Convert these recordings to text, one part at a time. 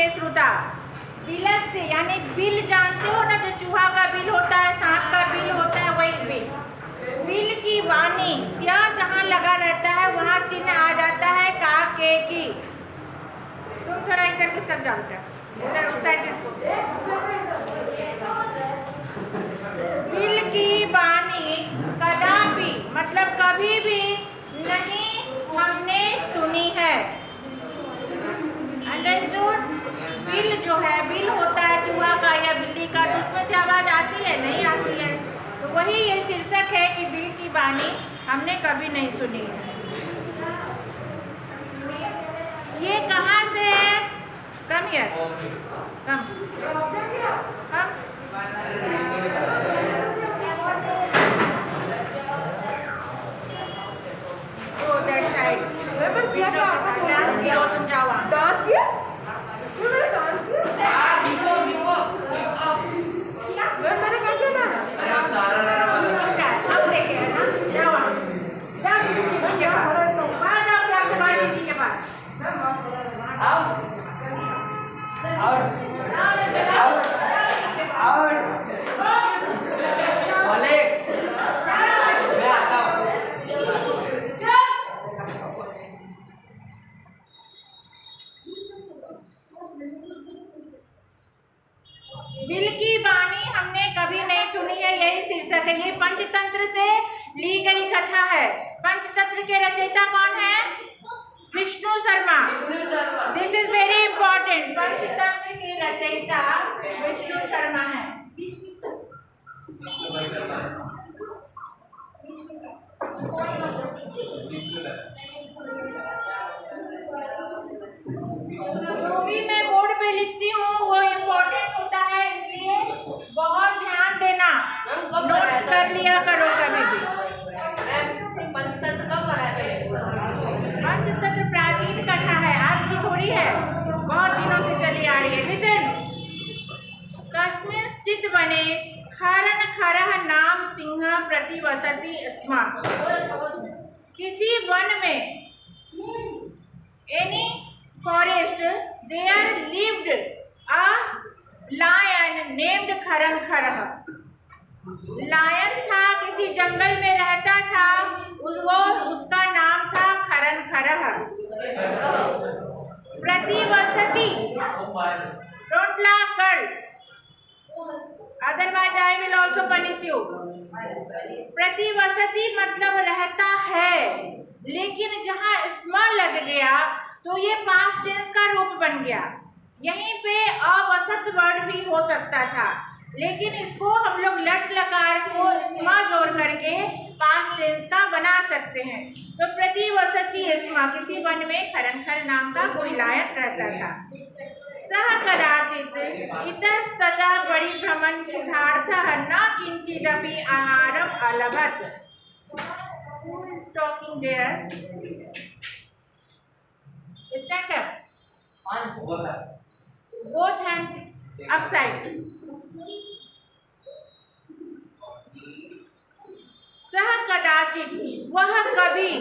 प्रिय श्रोता, बिलस से यानी बिल जानते हो ना, जो चूहा का बिल होता है, सांप का बिल होता है, वही बिल। बिल की वाणी स्या जहाँ लगा रहता है वहाँ चिन्ह आ जाता है का के की। तुम थोड़ा इधर के सक जाओ, उधर उस साइड किसको। बिल की वाणी कदापि मतलब कभी भी नहीं हमने सुनी है। अंडरस्टूड? बिल जो है, बिल होता है चूहा का या बिल्ली का, तो उसमें से आवाज आती है, नहीं आती है। तो वही ये शीर्षक है कि बिल की वाणी हमने कभी नहीं सुनी है। ये कहाँ से है? Come here, come come. ओ दैट साइड डांस किया हो तुम, जाओ वहाँ। डांस किया? मैंने कैसे ना अब देखे है ना, जाओ वहाँ, जाओ सीसीटीवी के पास, वहाँ जाओ क्या से बाहर दीदी के पास। बिल की वाणी हमने कभी नहीं सुनी है, यही शीर्षक है। ये पंचतंत्र से ली गई कथा है। पंचतंत्र के रचयिता कौन है? Vishnu Sharma. This is very important. Panchatantra के रचयिता विष्णु शर्मा है। जो भी मैं बोर्ड पे लिखती हूँ वो इम्पोर्टेंट होता है, इसलिए बहुत ध्यान देना, नोट कर लिया करो कभी भी। पंचतंत्र कब बनाया था? पंचतंत्र प्राचीन कथा है, आज की थोड़ी है, बहुत दिनों से चली आ रही है। लिसन, कस्मिंश्चित् वने खरन खरः नाम सिंह प्रतिवसति स्म। किसी वन में, any forest, there lived a lion named खरन खरः। लायन था, किसी जंगल में रहता था, उसका नाम था खरन खरः। प्रतिवसति, don't laugh girl, otherwise I will also punish you. प्रतिवसति मतलब रहता है, लेकिन जहाँ स्म लग गया तो ये पास्ट टेंस का रूप बन गया। यहीं पे अवसत वर्ड भी हो सकता था, लेकिन इसको हम लोग लट लकार को स्म जोड़ करके पास्ट टेंस का बना सकते हैं। तो प्रतिवसति स्म, किसी वन में खरन खर नाम का कोई लायन रहता था। सह कदाचित इतस्ततः परिभ्रमन् क्षुधार्थः न किंचिदपि आहारम् अलभत। Who is talking there? Stand up. Both hands upside. सह कदाचित, वह कभी।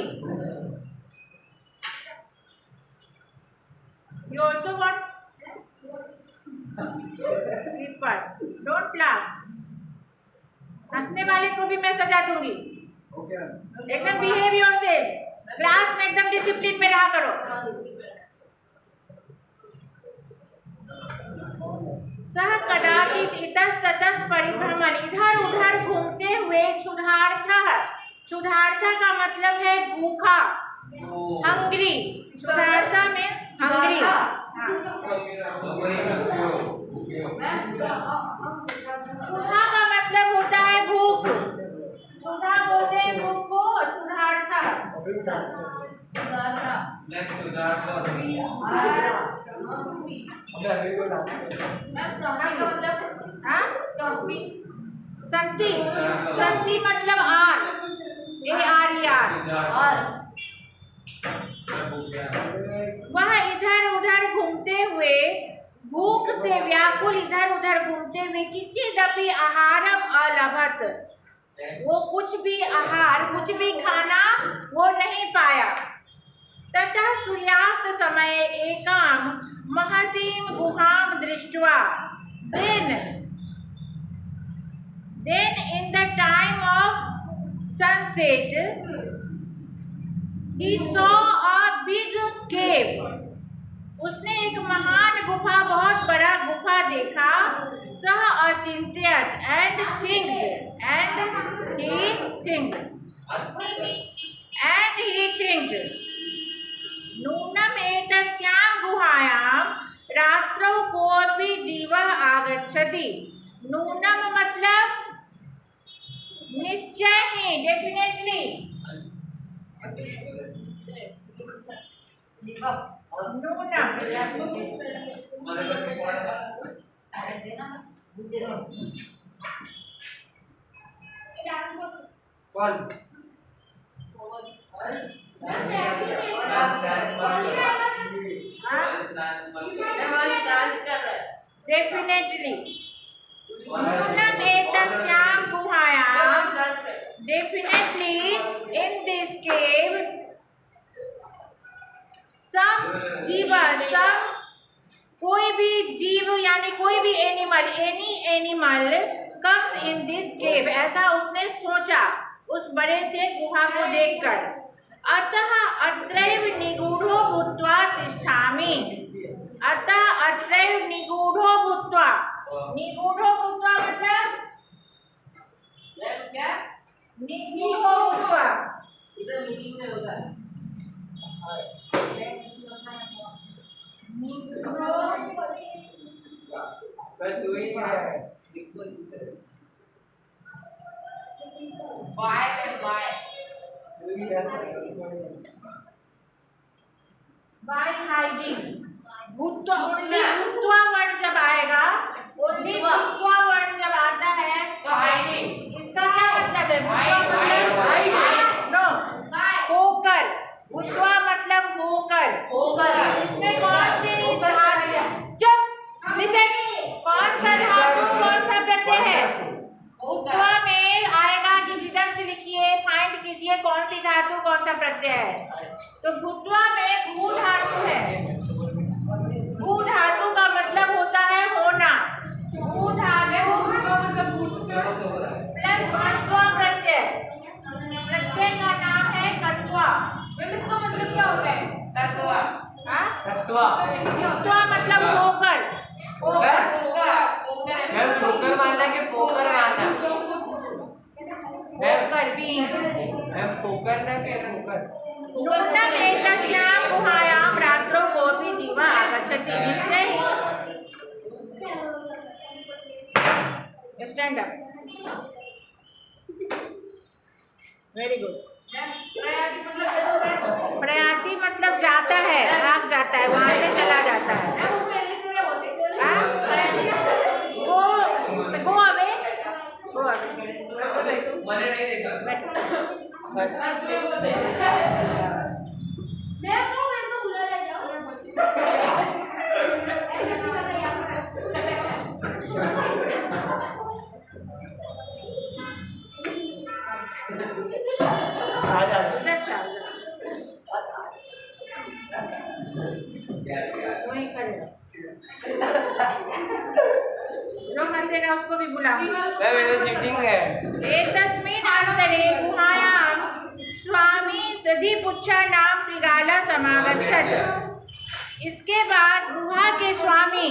You also want? Don't laugh. हंसने वाले को भी मैं सजा दूंगी। एकदम बिहेव योरसेल्फ, क्लास में एकदम डिसिप्लिन में रहा करो। सह कदाचित इतस्ततः परिभ्रमण, इधर उधर घूमते हुए, क्षुधार्थः, क्षुधार्थ का मतलब है भूखा, हंग्री। क्षुधार्थ means hungry. क्षुधा का मतलब होता है भूख। क्षुधा बोलते हैं भूख को, क्षुधार्थ। संति, संति मतलब आर, ARER। वह इधर उधर घूमते हुए, भूख से व्याकुल इधर उधर घूमते हुए, किंचिदपि आहारम अलभत, वो कुछ भी आहार, कुछ भी खाना वो नहीं पाया। ततः सूर्यास्त समय एकां महतीं गुहां दृष्ट्वा then in the time of sunset he saw a big cave. उसने एक महान गुफा, बहुत बड़ा गुफा देखा. सह अचिंत्यत and he think नूनम एतस्यां गुहायां रात्रौ कोऽपि जीवः आगच्छति. नूनम मतलब निश्चय ही, डेफिनेटली. नूनम डेफिनेटली. नूनम एतस्यां गुहायां, definitely in this cave some कोई भी जीव यानी कोई भी animal comes in this cave. ऐसा उसने सोचा उस बड़े से गुहा को देखकर. अतः अत्रैव निगूढ़ो भूत्वा तिष्ठामि. अतः अत्रैव निगूढ़ो भूत्वा. निगूढ़ो भूत्वा मतलब क्या? निगूढ़ो भूत्वा इधर मीटिंग में होता है. By hiding. भूत्वा, ओनली भूत्वा वर्ण जब आएगा, ओनली भूत्वा वर्ण जब आता है तो हाइडिंग. इसका क्या मतलब है? भूत्वा मतलब नो, होकर. भूत्वा मतलब होकर. इसमें कौन से धातु? चुप, लिसन. कौन सा धातु, कौन सा प्रत्यय है? भूत्वा में आएगा कि कृदंत लिखिए, फाइंड कीजिए कौन सी धातु, कौन सा प्रत्यय है. तो भूत्वा में भू धातु है. भू धातु का मतलब होता है होना. भू धातु प्लस कत्वा प्रत्यय. प्रत्यय का नाम है कत्वा. इसका मतलब क्या होता है? तत्वा. तत्वा मतलब होकर. पोकर मानना कि पोकर मानना? होकर भी. पोकर ना के पोकर. नूनम एतस्यां गुहायां रात्रौ कोऽपि जीवः आगच्छति. निश्चय ही. Stand up. Very good. प्रयाति मतलब जाता है, भाग जाता है, वहाँ से चला जाता है. Go away. मैंने नहीं देखा. जो हंसेगा उसको भी बुलाओ. चीटिंग है. एतस्मिन् अन्तरे गुहायां स्वामी सधिपुच्छा नाम श्रीगाला समागच्छत्. इसके बाद गुहा के स्वामी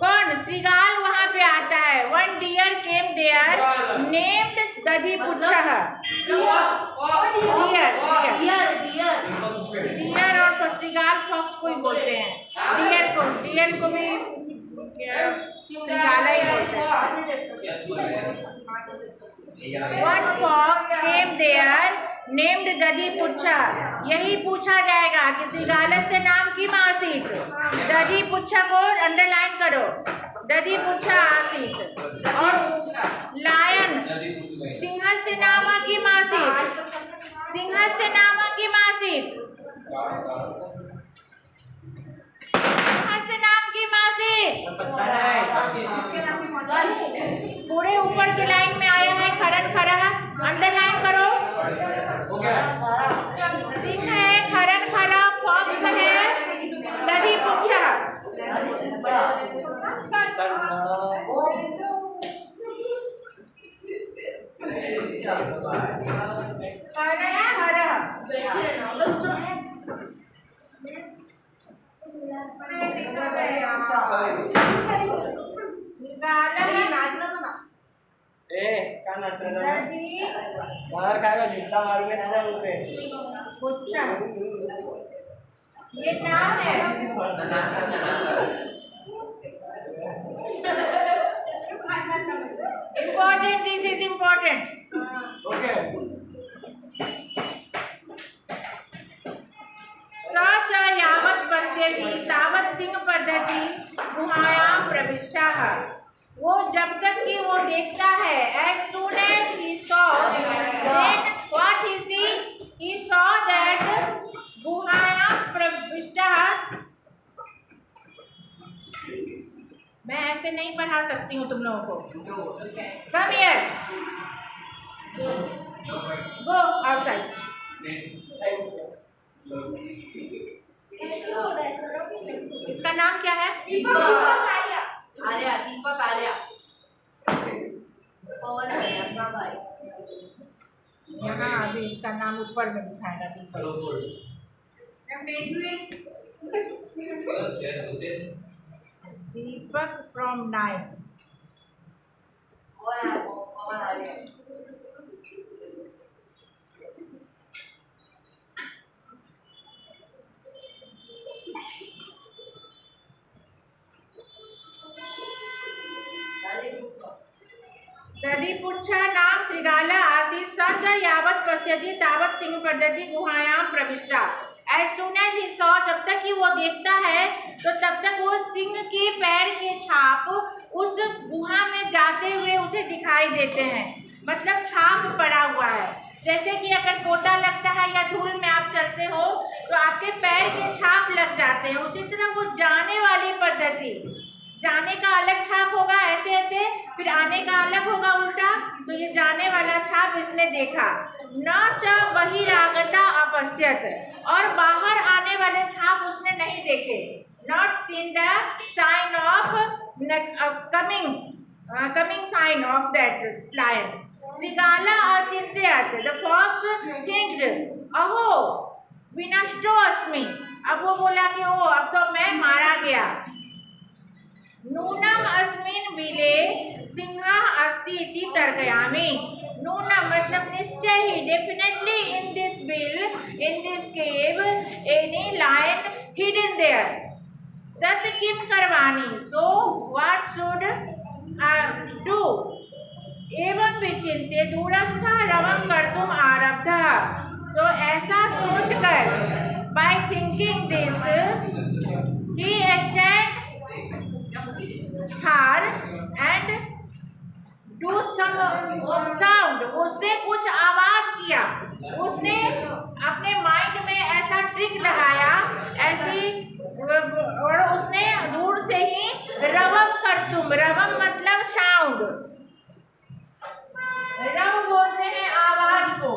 कौन? श्रीगाल वहाँ पे आता है. One deer came there named दधिपुच्छः. डियर और श्रीगाल फॉक्स को ही बोलते हैं. डियर को भी श्रीगाला ही बोलते हैं. One fox came there named Dadhipuchha. यही पूछा जाएगा कि श्रीगालस्य से नाम की आसीत. दधिपुच्छा को अंडरलाइन करो. दधिपुच्छा आसीत. और लायन सिंहस्य नाम की आसीत. सिंहस्य नाम की आसीत. सिंहस्य नाम की आसीत. पूरे ऊपर की लाइन में आया है खरन खरा. अंडरलाइन करो. सिंह है, खरन खरा, हरः हरः ए क्या नट रहा है दधी बाहर खाएगा जितना मारोगे ना उसे पुच्छ ये नाम है important this is important okay स च यावत् पश्यति तावत् सिंह पद्धति गुहायां प्रविष्टः। वो जब तक कि वो देखता है as soon as he saw then what he saw that गुहायां प्रविष्टः। मैं ऐसे नहीं पढ़ा सकती हूँ तुम लोगों को। Come here go outside. इसका नाम क्या है? आर्या दीपक आर्या पवन आर्या का भाई। यहाँ अभी इसका नाम ऊपर में दिखाएगा दीपक फ्रॉम 9th। पवन आर्या दधिपुच्छ नाम श्रृगाला आसीत् स च यावत् पश्यति तावत् सिंह पद्धति गुहायां प्रविष्टा। As soon as he saw जब तक कि वो देखता है तो तब तक वो सिंह के पैर के छाप उस गुहा में जाते हुए उसे दिखाई देते हैं। मतलब छाप पड़ा हुआ है। जैसे कि अगर पोता लगता है या धूल में आप चलते हो तो आपके पैर के छाप लग जाते हैं। उसी तरह वो जाने वाली पद्धति, जाने का अलग छाप होगा ऐसे ऐसे, फिर आने का अलग होगा उल्टा। तो ये जाने वाला छाप इसने देखा। न च बहिरागता अपश्यत, और बाहर आने वाले छाप उसने नहीं देखे। Not seen the sign of coming sign of that lion. श्रृगाला अचिंत्यत द फॉक्स थिंक्ड अहो विनष्टो अस्मि। अब वो बोला कि ओ अब तो मैं मारा गया। नूनम अस्मिन् बिले सिंहा अस्ति इति तर्कयामि। नूनम मतलब निश्चय ही, definitely in this bill, in this cave any lion hidden there. तत् किम करवाणी, सो व्हाट शुड डू। एवं विचिन्त्य दूरस्थः रवं कर्तुम आरब्धः। तो ऐसा सोचकर, by thinking this, he stand hard and do some sound. उसने कुछ आवाज किया। उसने अपने माइंड में ऐसा ट्रिक लगाया ऐसी, और उसने दूर से ही रवम करतुम, रवम मतलब साउंड, रव बोलते हैं आवाज को।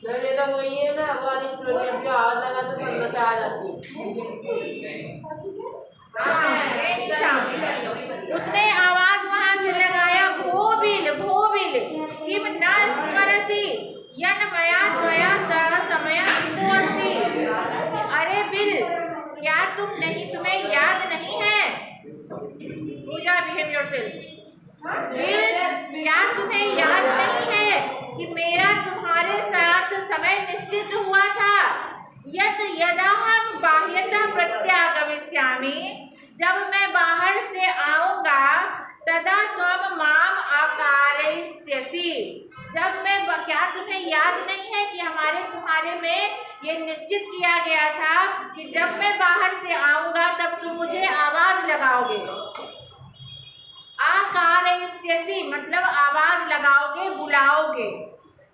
ये तो वही है ना, अफगानिस्तान की आवाज लगा तो अंदर से आ जाती है। उसने आवाज वहां से लगाया, भोबिल भोबिल किम न स्मरसि यन मया त्वया सह समय कितो अस्ति। अरे बिल, क्या तुम्हें याद नहीं है? पूजा बिहेव योरसेल्फ। बिल, क्या तुम्हें याद नहीं है कि मेरा तुम्हारे साथ समय निश्चित हुआ था? यत् यदा हम बाह्यतः प्रत्यागमिष्यामि, जब मैं बाहर से आऊँगा, तदा त्वं माम आकारयिष्यसि। जब मैं, क्या तुम्हें याद नहीं है कि तुम्हारे में ये निश्चित किया गया था कि जब मैं बाहर से आऊँगा तब तुम मुझे आवाज़ लगाओगे। आकारयिष्यसि मतलब आवाज़ लगाओगे, बुलाओगे।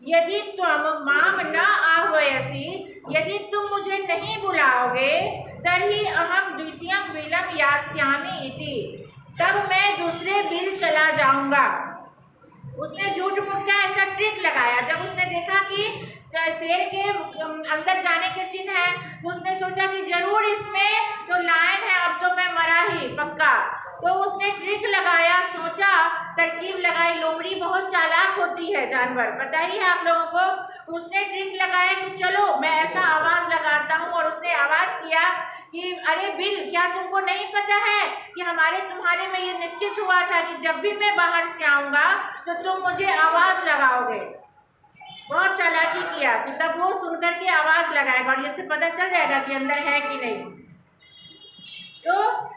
यदि त्वं माम न आह्वयसि, यदि तुम मुझे नहीं बुलाओगे, तर्हि अहम द्वितीयं बिलं यास्यामि इति, तब मैं दूसरे बिल चला जाऊंगा। उसने झूठ मूठ का ऐसा ट्रिक लगाया। जब उसने देखा कि शेर के अंदर जाने के चिन्ह है, तो उसने सोचा कि जरूर इसमें तो लायन है, अब तो मैं मरा ही पक्का। तो उसने ट्रिक लगाया, सोचा, तरकीब लगाई। लोमड़ी बहुत चालाक होती है जानवर, पता ही है आप लोगों को। तो उसने ट्रिक लगाया कि चलो मैं ऐसा आवाज़ लगाता हूँ, और उसने आवाज़ किया कि अरे बिल, क्या तुमको नहीं पता है कि तुम्हारे में ये निश्चित हुआ था कि जब भी मैं बाहर से आऊँगा तो तुम मुझे आवाज़ लगाओगे। बहुत चालाकी किया कि तब वो सुन करके आवाज़ लगाएगा और इससे पता चल जाएगा कि अंदर है कि नहीं। तो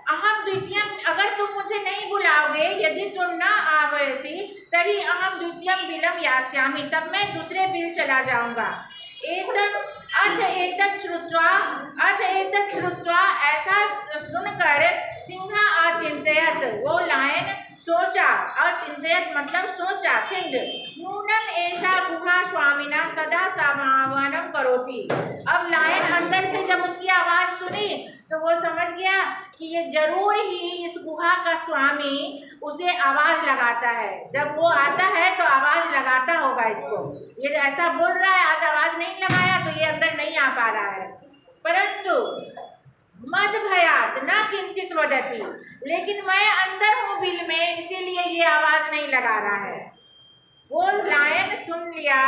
अहम द्वितीयम, अगर तुम मुझे नहीं बुलाओगे, यदि तुम न आवयसि तरी अहम द्वितीयम बिलम यास्यामि, तब मैं दूसरे बिल चला जाऊंगा। अथ एतत् श्रुत्वा, ऐसा सुनकर सिंह अचिंतयत, वो लायन सोचा, अचिंतयत मतलब सोचा, थिंक, नूनम एषा गुहा स्वामिना सदा समावनम करोति। अब लायन अंदर से जब उसकी आवाज़ सुनी तो वो समझ गया कि ये जरूर ही इस गुहा का स्वामी उसे आवाज़ लगाता है। जब वो आता है तो आवाज़ लगाता होगा इसको। ये ऐसा बोल रहा है, आज आवाज़ नहीं लगाया तो ये अंदर नहीं आ पा रहा है। परंतु मद भयात न किंचित वदति, लेकिन मैं अंदर हूँ बिल में, इसीलिए ये आवाज़ नहीं लगा रहा है। वो लायन सुन लिया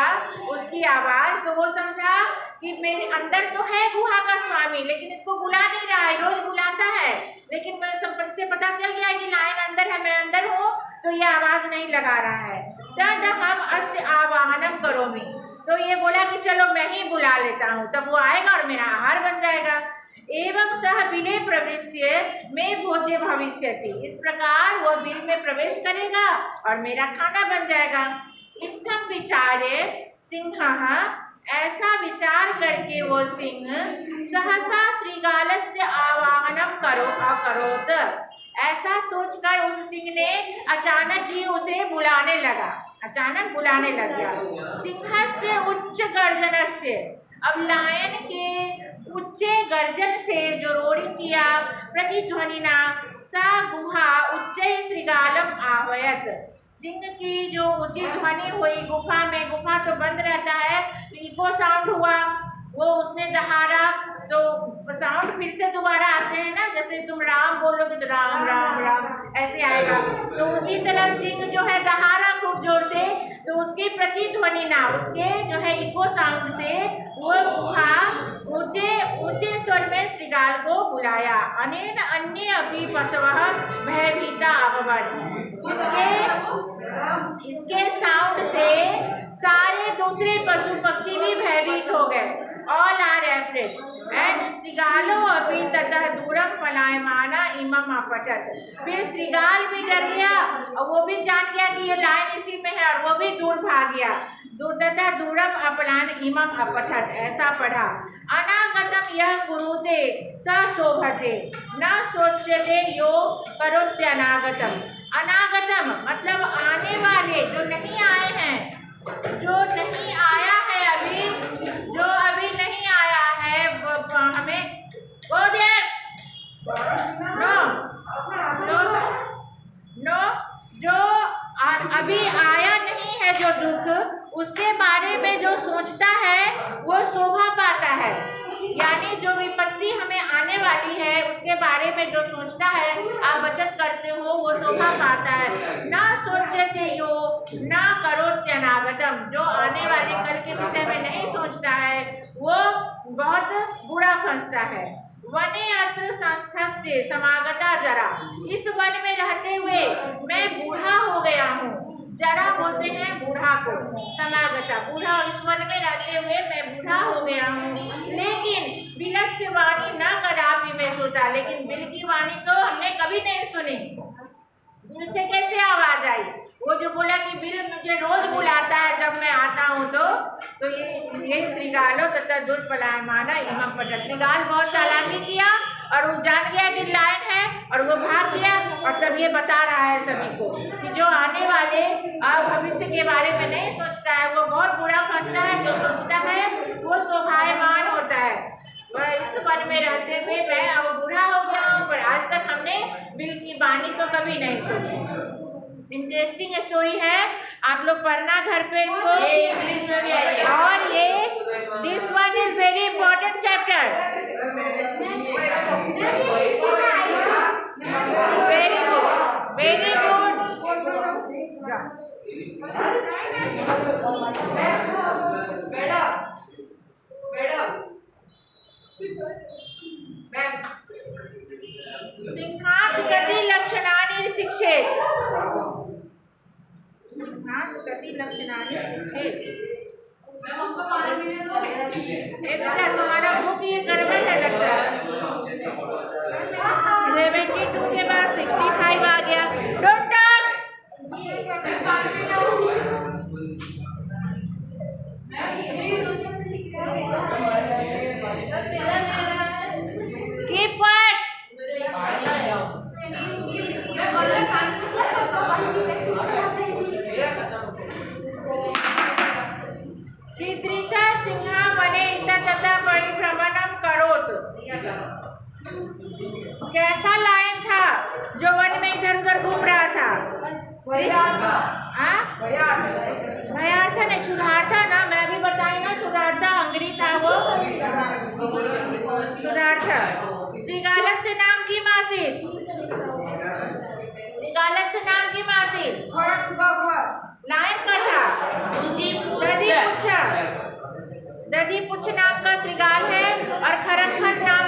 उसकी आवाज़, तो वो समझा कि मेरे अंदर तो है गुहा का स्वामी, लेकिन इसको बुला नहीं रहा है, रोज बुलाता है, लेकिन मैं सबसे पता चल गया कि लायन अंदर है, मैं अंदर हूँ, तो ये आवाज़ नहीं लगा रहा है। तद हम अस्य आवाहनम करोमि, तो ये बोला कि चलो मैं ही बुला लेता हूँ, तब वो आएगा और मेरा आहार बन जाएगा। एवं सह बिले प्रवेश्य में भोज्य भविष्यति, इस प्रकार वो बिल में प्रवेश करेगा और मेरा खाना बन जाएगा। इत्थम विचारे सिंहः, ऐसा विचार करके वो सिंह सहसा श्रीगालस्य आवाहनम अकरोत्, ऐसा सोचकर उस सिंह ने अचानक ही उसे बुलाने लगा, अचानक बुलाने लग गया। सिंहस्य उच्च गर्जनस्य, अब लायन के उच्चे गर्जन से जो रोडिंग किया, प्रतिध्वनिना सा गुहा उच्चे श्रीगालम आह्वयत, सिंह की जो ऊंची ध्वनि हुई गुफा में, गुफा तो बंद रहता है तो इको साउंड हुआ, वो उसने दहाड़ा, तो साउंड फिर से दोबारा आते हैं ना, जैसे तुम राम बोलोगे तो राम राम राम ऐसे आएगा, तो उसी तरह सिंह जो है दहाड़ा खूब जोर से, तो उसकी प्रतिध्वनि ना, उसके जो है इको साउंड से वो गुहा ऊंचे स्वर में श्रीगाल को बुलाया। अनेन अन्य अभी पशवः भयभीता अभवन्, इसके साउंड से सारे दूसरे पशु पक्षी भी भयभीत हो गए। ऑल आर एफ्रेड एंड श्रीगालो अभी ततः दूरम पलायमाना इमम अपठत, फिर श्रीगाल भी डर गया और वो भी जान गया कि ये लायन इसी में है और वो भी दूर भाग गया। ततः दूरम अपलान इमम अपठत, ऐसा पढ़ा। अनागतम यह कुरुते स शोभते न सोच्यते यो करोत्यनागतम, अनागतम मतलब आने वाले, जो नहीं आए हैं, जो नहीं आया है अभी, जो अभी नहीं आया है हमें वो देर नो जो अभी आया नहीं है जो दुख, उसके बारे में जो सोचता है वो शोभा पाता है। यानी जो विपत्ति हमें आने वाली है उसके बारे में जो सोचता है, आप बचत करते हो, वो शोभा पाता है। ना सोचते यो ना करोत्यनागतम, जो आने वाले कल के विषय में नहीं सोचता है वो बहुत बुरा फंसता है। वने अत्र संस्थस्य समागता जरा, इस वन में रहते हुए मैं बूढ़ा हो गया हूँ, जरा बोलते हैं बूढ़ा को, समागता बूढ़ा, इस वन में रहते हुए मैं बूढ़ा हो गया हूँ। लेकिन बिलस्य वाणी न कदापि में सोता, लेकिन बिल की वाणी तो हमने कभी नहीं सुनी। बिल से कैसे आवाज आई? वो जो बोला कि बिल मुझे रोज बुलाता है जब मैं आता हूँ तो ये श्रीगालो तथा दुर्पलायमाना इमम पठत, श्रीगाल बहुत चालाकी किया और वो जान गया कि लायन है और वो भाग गया, और तब ये बता रहा है सभी को कि जो आने वाले भविष्य के बारे में नहीं सोचता है वो बहुत बुरा फंसता है, जो सोचता है वो शोभायमान होता है। वह इस वन में रहते हुए मैं अब बूढ़ा हो गया हूँ, पर आज तक हमने बिल की वाणी तो कभी नहीं सुनी। इंटरेस्टिंग स्टोरी है, आप लोग पढ़ना घर पे इसको, इंग्लिश में भी आई है और ये very important chapter. Very good, very good. सिंहात गति लक्षणानि शिक्षेत। सिंहात गति लक्षणानि शिक्षेत। ए बेटा तुम्हारा बुक ये गड़बड़ है लगता है। 72 के बाद 65 आ गया। Don't talk. Keep quiet. कीदृशा सिंहा वने इतस्ततः परिभ्रमणं करोत्। कैसा लायन था जो वन में इधर उधर घूम रहा था? भयार्थ नहीं, क्षुधार्था ना। मैं भी बताई ना, क्षुधार्था हंगरी था वो। क्षुधार्था। श्रीगालस्य नाम की मासीत। श्रीगालस्य नाम की मासीत। लायन का था दधीपुच्छ। दधीपुच्छ नाम का श्रीगाल है और खरनखर नाम